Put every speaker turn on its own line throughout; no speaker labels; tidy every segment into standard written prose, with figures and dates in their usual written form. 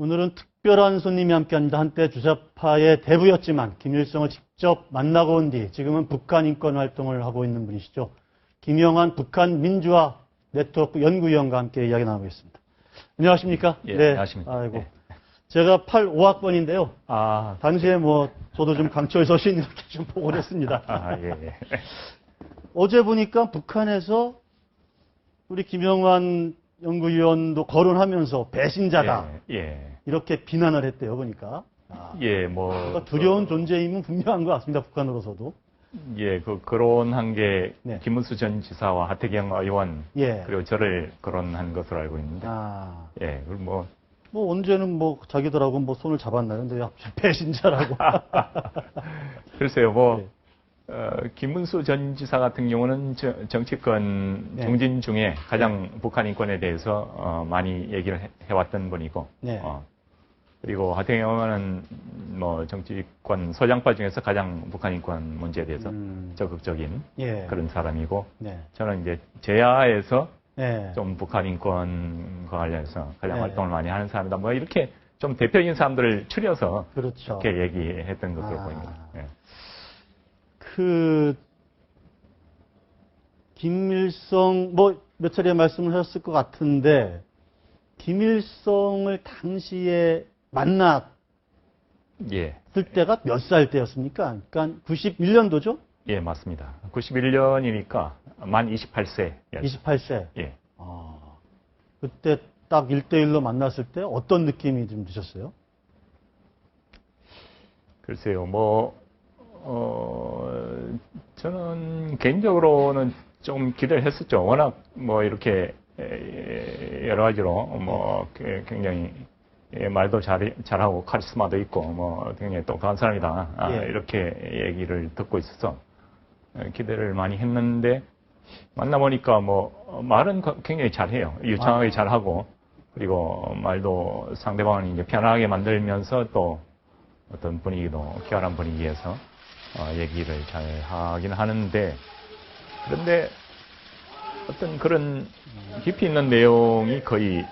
오늘은 특별한 손님이 함께합니다. 한때 주사파의 대부였지만 김일성을 직접 만나고 온 뒤 지금은 북한 인권 활동을 하고 있는 분이시죠. 김영환 북한 민주화 네트워크 연구위원과 함께 이야기 나누겠습니다. 안녕하십니까?
예, 네. 안녕하십니까?
아이고.
예.
제가 85학번인데요.
아.
당시에 저도 좀 강철 서신 이렇게 좀 보고 그랬습니다.
예.
어제 보니까 북한에서 우리 김영환 연구위원도 거론하면서 배신자다.
예.
이렇게 비난을 했대요, 보니까. 그러니까 두려운 존재임은 분명한 것 같습니다, 북한으로서도.
예, 거론한 게
네.
김문수 전 지사와 하태경 의원,
예.
그리고 저를 거론한 것으로 알고 있는데. 예, 그리고
언제는 자기들하고 손을 잡았나요? 근데 배신자라고.
글쎄요, 김문수 전 지사 같은 경우는 정치권
네.
중진 중에 가장 북한 인권에 대해서 많이 얘기를 해왔던 분이고,
네.
그리고 하태경 의원은 정치권 소장파 중에서 가장 북한 인권 문제에 대해서 적극적인
예.
그런 사람이고,
네.
저는 이제 제야에서
네.
좀 북한 인권과 관련해서 가장
네.
활동을 많이 하는 사람이다. 이렇게 좀 대표적인 사람들을 추려서
그렇죠.
이렇게 얘기했던 것으로 보입니다. 예.
김일성, 몇 차례 말씀을 하셨을 것 같은데, 김일성을 당시에 만났을 때가 몇 살 때였습니까? 그러니까 91년도죠?
예, 맞습니다. 91년이니까 만 28세.
28세.
예.
그때 딱 1대1로 만났을 때 어떤 느낌이 좀 드셨어요?
글쎄요, 저는 개인적으로는 좀 기대를 했었죠. 워낙 이렇게 여러 가지로 굉장히 말도 잘하고 카리스마도 있고 굉장히 똑똑한 사람이다.
예.
이렇게 얘기를 듣고 있어서 기대를 많이 했는데 만나보니까 말은 굉장히 잘해요. 유창하게 잘하고, 그리고 말도 상대방을 이제 편하게 만들면서 또 어떤 분위기도 희활한 분위기에서 얘기를 잘 하긴 하는데, 그런데 어떤 그런 깊이 있는 내용이 거의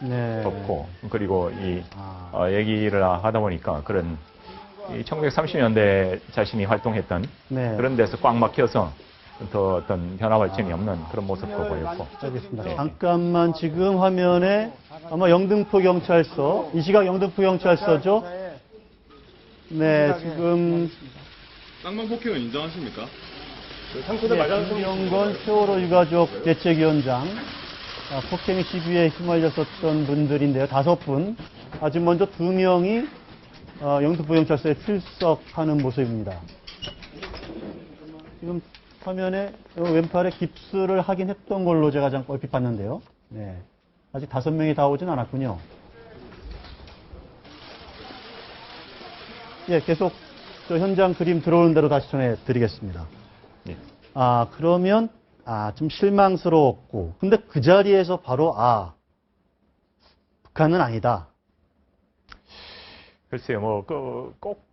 없고, 그리고 얘기를 하다 보니까 그런 1930년대 자신이 활동했던 그런 데서 꽉 막혀서 더 어떤 변화 발전이 없는 그런 모습도 보였고.
알겠습니다. 네. 잠깐만, 지금 화면에 아마 영등포 경찰서, 이 시각 영등포 경찰서죠? 네, 지금
쌍방 폭행은 인정하십니까?
김영건 세월호 유가족 대책위원장, 폭행 시비에 휘말렸었던 분들인데요. 5분. 아주 먼저 2명이 영등포 경찰서에 출석하는 모습입니다. 지금 화면에 왼팔에 깁스를 하긴 했던 걸로 제가 잠깐 얼핏 봤는데요. 네. 아직 5명이 다 오진 않았군요. 예, 계속 현장 그림 들어오는 대로 다시 전해드리겠습니다.
예.
그러면, 좀 실망스러웠고, 근데 그 자리에서 바로, 북한은 아니다.
글쎄요, 꼭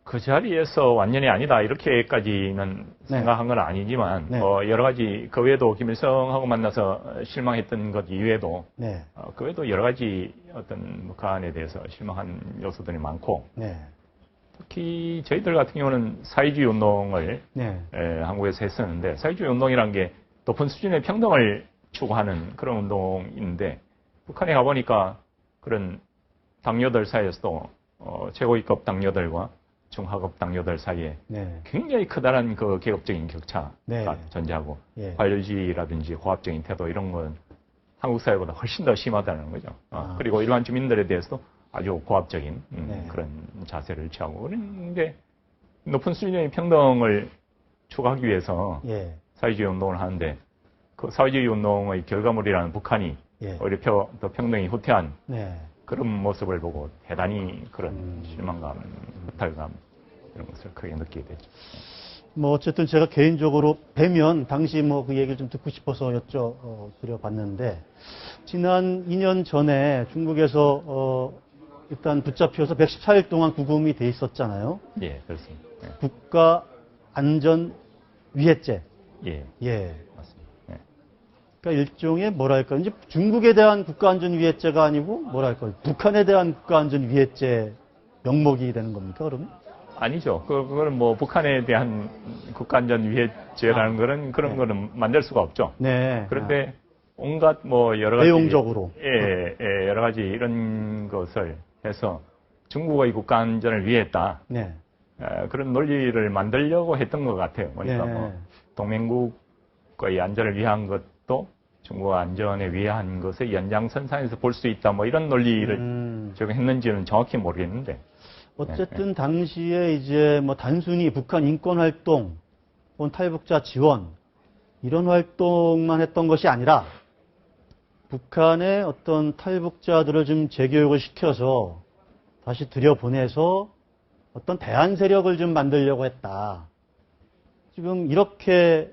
그 자리에서 완전히 아니다, 이렇게까지는 생각한 건 아니지만, 여러 가지, 그 외에도 김일성하고 만나서 실망했던 것 이외에도, 그 외에도 여러 가지 어떤 북한에 대해서 실망한 요소들이 많고, 특히 저희들 같은 경우는 사회주의 운동을 한국에서 했었는데, 사회주의 운동이란 게 높은 수준의 평등을 추구하는 그런 운동인데, 북한에 가보니까 그런 당뇨들 사이에서도 최고위급 당뇨들과 중하급 당뇨들 사이에 굉장히 커다란 그 계급적인 격차가 존재하고, 관료주의라든지 호압적인 태도 이런 건 한국 사회보다 훨씬 더 심하다는 거죠. 그리고 일반 주민들에 대해서도 아주 고압적인 그런 자세를 취하고, 그런데 높은 수준의 평등을 추구하기 위해서 사회주의 운동을 하는데, 그 사회주의 운동의 결과물이라는 북한이 오히려 더 평등이 후퇴한 그런 모습을 보고 대단히 그런 실망감, 허탈감 이런 것을 크게 느끼게 되죠.
어쨌든 제가 개인적으로 뵈면 당시 그 얘기를 좀 듣고 싶어서 여쭤드려봤는데, 지난 2년 전에 중국에서 일단 붙잡혀서 114일 동안 구금이 돼 있었잖아요.
예, 그렇습니다.
국가 안전 위해죄.
예. 맞습니다.
그러니까 일종의 뭐랄까 이제 중국에 대한 국가안전위해죄가 아니고 뭐랄까 북한에 대한 국가안전위해죄 명목이 되는 겁니까 그러면?
아니죠. 그거는 뭐 북한에 대한 국가안전위해죄라는 거는 그런
네.
거는 만들 수가 없죠.
네.
그런데 온갖 뭐 여러 가지
내용적으로
여러 가지 이런 것을 해서 중국의 국가안전을 위했다.
네.
그런 논리를 만들려고 했던 것 같아요. 그러니까
네.
뭐 동맹국의 안전을 위한 것도 중국 안전에 위한 것의 연장선상에서 볼 수 있다. 뭐 이런 논리를 적용했는지는 정확히 모르겠는데.
어쨌든 당시에 이제 뭐 단순히 북한 인권 활동, 혹은 탈북자 지원 이런 활동만 했던 것이 아니라 북한의 어떤 탈북자들을 좀 재교육을 시켜서 다시 들여보내서 어떤 대안 세력을 좀 만들려고 했다. 지금 이렇게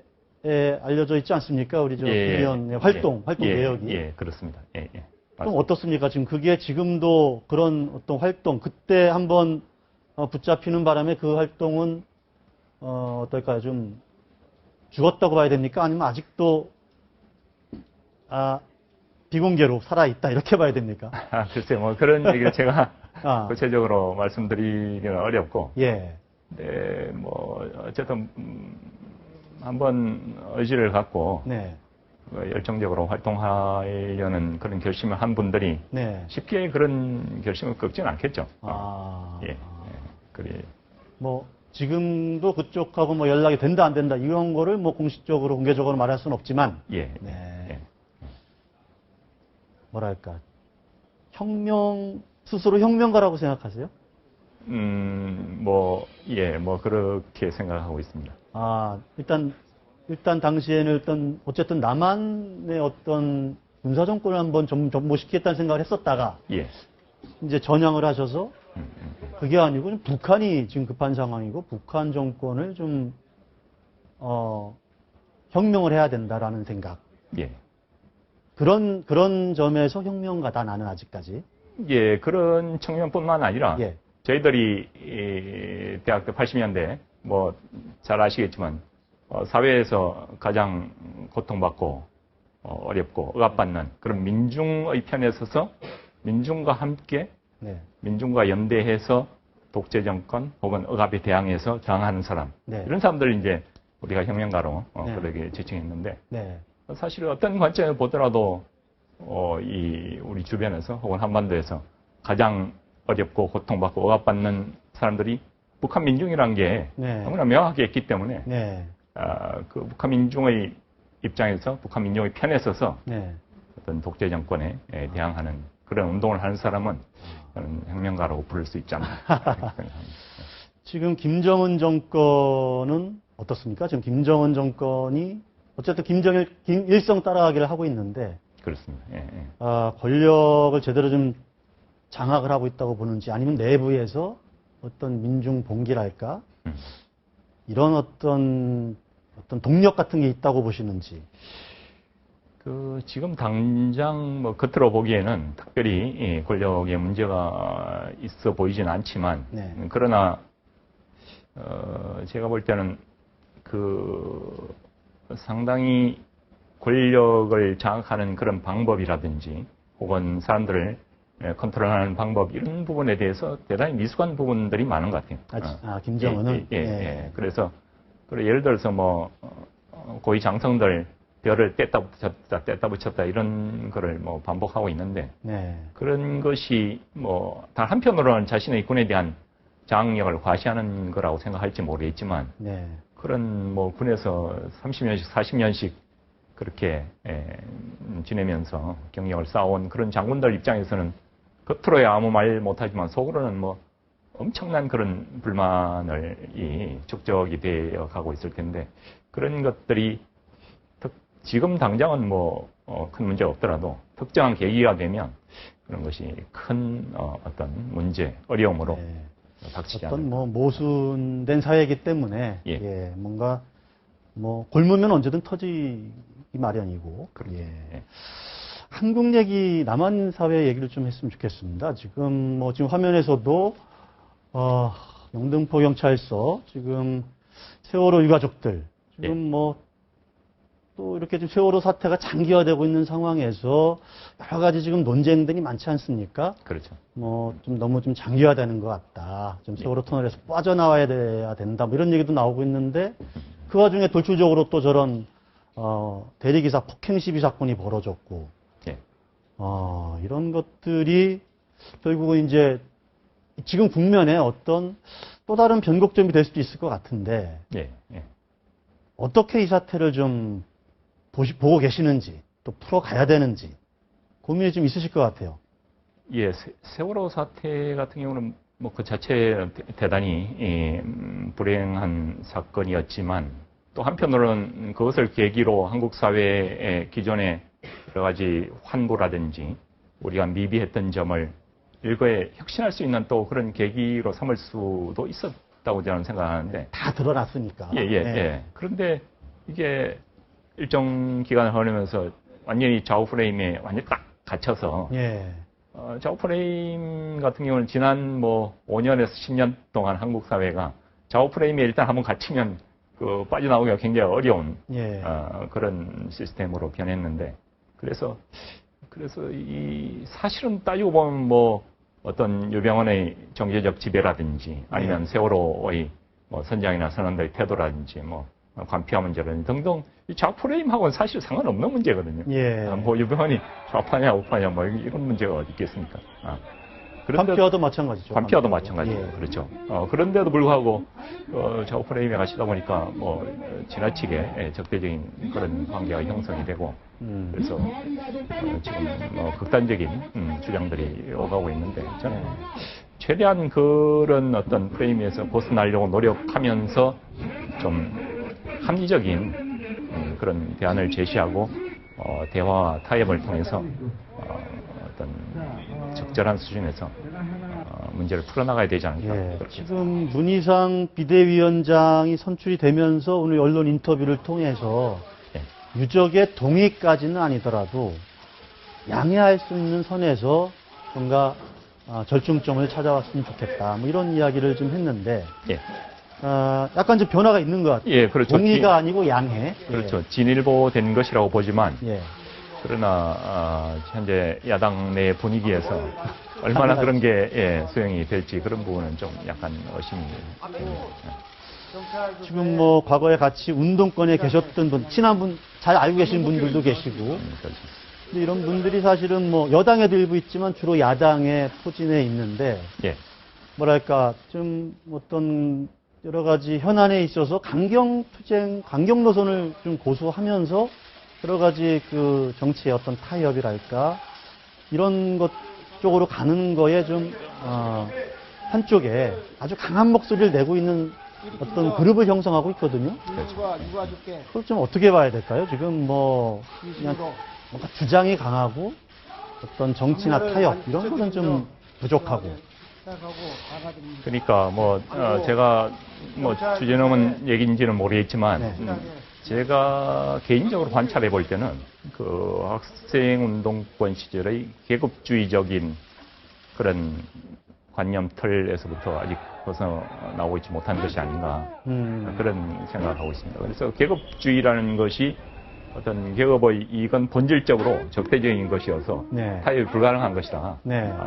알려져 있지 않습니까? 우리 저 김의원의 활동 내역이.
예, 그렇습니다. 예.
그럼 어떻습니까? 지금 그게 지금도 그런 어떤 활동, 그때 한번 붙잡히는 바람에 그 활동은 어떨까요? 좀 죽었다고 봐야 됩니까? 아니면 아직도 비공개로 살아있다 이렇게 봐야 됩니까?
글쎄 뭐 그런 얘기를 제가 구체적으로 말씀드리기는 어렵고.
예.
네, 뭐 어쨌든 한번 의지를 갖고
네.
열정적으로 활동하려는 그런 결심을 한 분들이
네.
쉽게 그런 결심을 꺾지는 않겠죠.
예.
그래.
뭐 지금도 그쪽하고 뭐 연락이 된다 안 된다 이런 거를 뭐 공식적으로 공개적으로 말할 수는 없지만
네.
뭐랄까 스스로 혁명가라고 생각하세요?
뭐 그렇게 생각하고 있습니다.
일단 당시에는 어쨌든 남한의 어떤 군사정권을 한번 전보시키겠다는 생각을 했었다가, 이제 전향을 하셔서, 그게 아니고 북한이 지금 급한 상황이고, 북한 정권을 좀, 혁명을 해야 된다라는 생각. 그런 점에서 혁명가다, 나는 아직까지.
그런 측면뿐만 아니라, 저희들이 대학 때 80년대, 뭐, 잘 아시겠지만, 사회에서 가장 고통받고 어렵고 억압받는 그런 민중의 편에 서서 민중과 함께 민중과 연대해서 독재 정권 혹은 억압에 대항해서 저항하는 사람 이런 사람들 이제 우리가 혁명가로 그렇게 지칭했는데 사실 어떤 관점에서 보더라도 우리 주변에서 혹은 한반도에서 가장 어렵고 고통받고 억압받는 사람들이 북한 민중이라는 게 너무나 명확하게 있기 때문에 그 북한 민중의 입장에서 북한 민중의 편에 서서 어떤 독재 정권에 대항하는 그런 운동을 하는 사람은 저는 혁명가라고 부를 수 있지 않나 생각합니다.
지금 김정은 정권은 어떻습니까? 지금 김정은 정권이 어쨌든 김일성 따라가기를 하고 있는데
그렇습니다.
권력을 제대로 좀 장악을 하고 있다고 보는지 아니면 내부에서 어떤 민중 봉기랄까 이런 어떤 동력 같은 게 있다고 보시는지.
지금 당장 뭐 겉으로 보기에는 특별히 권력에 문제가 있어 보이진 않지만, 그러나, 제가 볼 때는 상당히 권력을 장악하는 그런 방법이라든지, 혹은 사람들을 컨트롤하는 방법, 이런 부분에 대해서 대단히 미숙한 부분들이 많은 것 같아요.
김정은은?
그래서, 예를 들어서 뭐, 고위 장성들 별을 뗐다 붙였다 이런 거를 뭐 반복하고 있는데, 그런 것이 뭐, 단 한편으로는 자신의 군에 대한 장악력을 과시하는 거라고 생각할지 모르겠지만, 그런 뭐 군에서 30년씩, 40년씩 그렇게 지내면서 경력을 쌓아온 그런 장군들 입장에서는 겉으로야 아무 말 못하지만 속으로는 뭐 엄청난 그런 불만을 축적이 되어 가고 있을 텐데 그런 것들이 지금 당장은 뭐 큰 문제가 없더라도 특정한 계기가 되면 그런 것이 큰 어떤 문제, 어려움으로 닥치지 않을까.
어떤 뭐 모순된 사회이기 때문에 뭔가 뭐 골무면 언제든 터지기 마련이고. 한국 얘기, 남한 사회 얘기를 좀 했으면 좋겠습니다. 지금 화면에서도 영등포 경찰서 지금 세월호 유가족들 지금 또 이렇게 좀 세월호 사태가 장기화되고 있는 상황에서 여러 가지 지금 논쟁들이 많지 않습니까?
그렇죠.
뭐 좀 너무 좀 장기화되는 것 같다. 좀 세월호 터널에서 빠져나와야 돼야 된다. 뭐 이런 얘기도 나오고 있는데 그 와중에 돌출적으로 또 저런 대리기사 폭행 시비 사건이 벌어졌고
예.
이런 것들이 결국은 이제 지금 국면에 어떤 또 다른 변곡점이 될 수도 있을 것 같은데
예. 예.
어떻게 이 사태를 좀 보고 계시는지 또 풀어가야 되는지 고민이 좀 있으실 것 같아요.
예, 세월호 사태 같은 경우는 뭐 그 자체 대단히 불행한 사건이었지만 또 한편으로는 그것을 계기로 한국 사회의 기존의 여러 가지 환부라든지 우리가 미비했던 점을 일거에 혁신할 수 있는 또 그런 계기로 삼을 수도 있었다고 저는 생각하는데
다 드러났으니까.
예. 그런데 이게 일정 기간을 흐르면서 완전히 좌우 프레임에 완전히 딱 갇혀서
예.
좌우 프레임 같은 경우는 지난 뭐 5년에서 10년 동안 한국 사회가 좌우 프레임에 일단 한번 갇히면 그 빠져나오기가 굉장히 어려운 그런 시스템으로 변했는데 그래서 이 사실은 따지고 보면 뭐 어떤 유병헌의 정계적 지배라든지 아니면 세월호의 뭐 선장이나 선원들의 태도라든지 뭐 관피화 문제라든지 등등 이 좌우 프레임하고는 사실 상관없는 문제거든요.
예.
뭐 유병헌이 좌파냐 우파냐 뭐 이런 문제가 어디 있겠습니까?
관피화도 마찬가지죠.
관피화도 마찬가지고 그렇죠. 그런데도 불구하고 좌우 프레임에 가시다 보니까 뭐 지나치게 적대적인 그런 관계가 형성이 되고 그래서 지금 극단적인 주장들이 오가고 있는데 저는 최대한 그런 어떤 프레임에서 벗어나려고 노력하면서 좀 합리적인 그런 대안을 제시하고 대화와 타협을 통해서 어떤 적절한 수준에서 문제를 풀어나가야 되지 않을까.
예, 지금 문희상 비대위원장이 선출이 되면서 오늘 언론 인터뷰를 통해서 유족의 동의까지는 아니더라도 양해할 수 있는 선에서 뭔가 절충점을 찾아왔으면 좋겠다. 뭐 이런 이야기를 좀 했는데 약간 좀 변화가 있는 것 같아요.
예, 그렇죠.
동의가 아니고 양해.
그렇죠. 진일보된 것이라고 보지만
예.
그러나 현재 야당 내 분위기에서 얼마나 그런 게 수용이 될지 그런 부분은 좀 약간 의심이 됩니다.
지금 뭐 과거에 같이 운동권에 계셨던 분, 친한 분, 잘 알고 계신 분들도 계시고
그렇죠.
근데 이런 분들이 사실은 뭐 여당에도 일부 있지만 주로 야당의 포진에 있는데 뭐랄까 좀 어떤 여러 가지 현안에 있어서 강경 노선을 좀 고수하면서 여러 가지 그 정치의 어떤 타협이랄까 이런 것 쪽으로 가는 거에 좀 한쪽에 아주 강한 목소리를 내고 있는 어떤 그룹을 형성하고 있거든요. 그걸 좀 어떻게 봐야 될까요? 지금 뭐 그냥 뭔가 주장이 강하고 어떤 정치나 타협 이런 것은 좀 부족하고.
그러니까 뭐 제가 뭐 주제넘은 얘기인지는 모르겠지만 제가 개인적으로 관찰해 볼 때는 그 학생 운동권 시절의 계급주의적인 그런 관념 틀에서부터 아직 벗어나오고 있지 못한 것이 아닌가 그런 생각을 하고 있습니다. 그래서 계급주의라는 것이 어떤 계급의 이건 본질적으로 적대적인 것이어서 타협이 불가능한 것이다.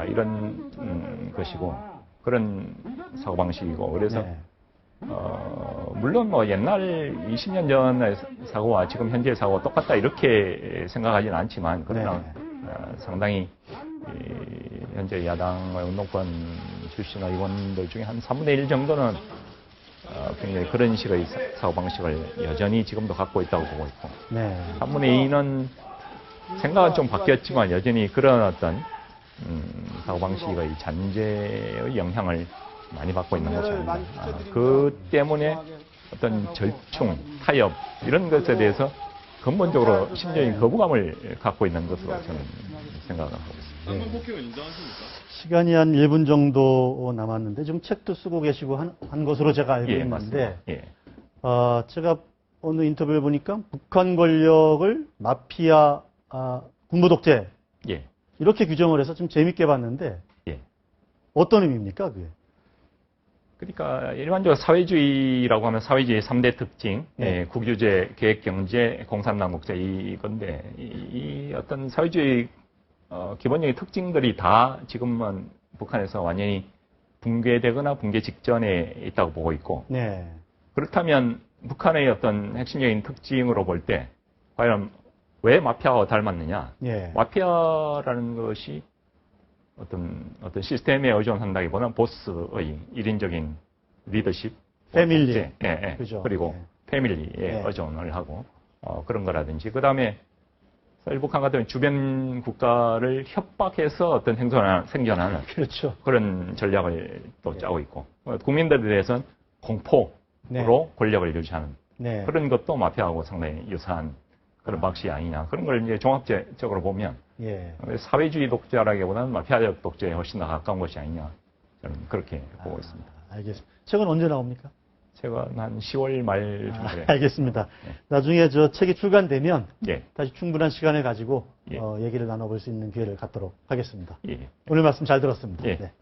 이런 것이고 그런 사고방식이고 그래서 물론 뭐 옛날 20년 전의 사고와 지금 현재의 사고가 똑같다 이렇게 생각하지는 않지만 그러나 상당히 현재 야당의 운동권 출신 의원들 중에 한 3분의 1 정도는 굉장히 그런 식의 사고방식을 여전히 지금도 갖고 있다고 보고 있고 3분의 2는 생각은 좀 바뀌었지만 여전히 그런 어떤 사고방식의 잔재의 영향을 많이 받고 있는 것이 아닌가. 그 때문에 어떤 절충, 타협 이런 것에 대해서 근본적으로 심리적인 거부감을 갖고 있는 것으로 저는 생각을 하고 있습니다.
쌍방 폭행은 인정하십니까?
시간이 한 1분 정도 남았는데 지금 책도 쓰고 계시고 한 것으로 제가 알고 있는데 제가 어느 인터뷰를 보니까 북한 권력을 마피아, 군부 독재 이렇게 규정을 해서 좀 재밌게 봤는데 어떤 의미입니까 그게?
그러니까 일반적으로 사회주의라고 하면 사회주의의 3대 특징,
네.
국유제, 계획경제, 공산당국제 이건데 이 어떤 사회주의 기본적인 특징들이 다 지금은 북한에서 완전히 붕괴되거나 붕괴 직전에 있다고 보고 있고
네.
그렇다면 북한의 어떤 핵심적인 특징으로 볼 때 과연 왜 마피아와 닮았느냐?
예.
마피아라는 것이 어떤 시스템에 의존한다기보다는 보스의 일인적인 리더십,
패밀리.
독재, 예.
그죠.
그리고
예.
패밀리에
예.
의존을 하고 그런 거라든지 그 다음에 북한 같은 주변 국가를 협박해서 어떤 생존하는
그렇죠.
그런 전략을 또 짜고 있고 국민들에 대해서는 공포로
네.
권력을 유지하는
네.
그런 것도 마피아하고 상당히 유사한 그런 방식이 아니냐 그런 걸 이제 종합적으로 보면
예.
사회주의 독재라기보다는 마피아적 독재에 훨씬 더 가까운 것이 아니냐 저는 그렇게 보고 있습니다.
알겠습니다. 책은 언제 나옵니까?
제가 한 10월 말 정도에
알겠습니다.
네.
나중에 저 책이 출간되면
예.
다시 충분한 시간을 가지고
예.
얘기를 나눠볼 수 있는 기회를 갖도록 하겠습니다.
예.
오늘 말씀 잘 들었습니다.
예.
네.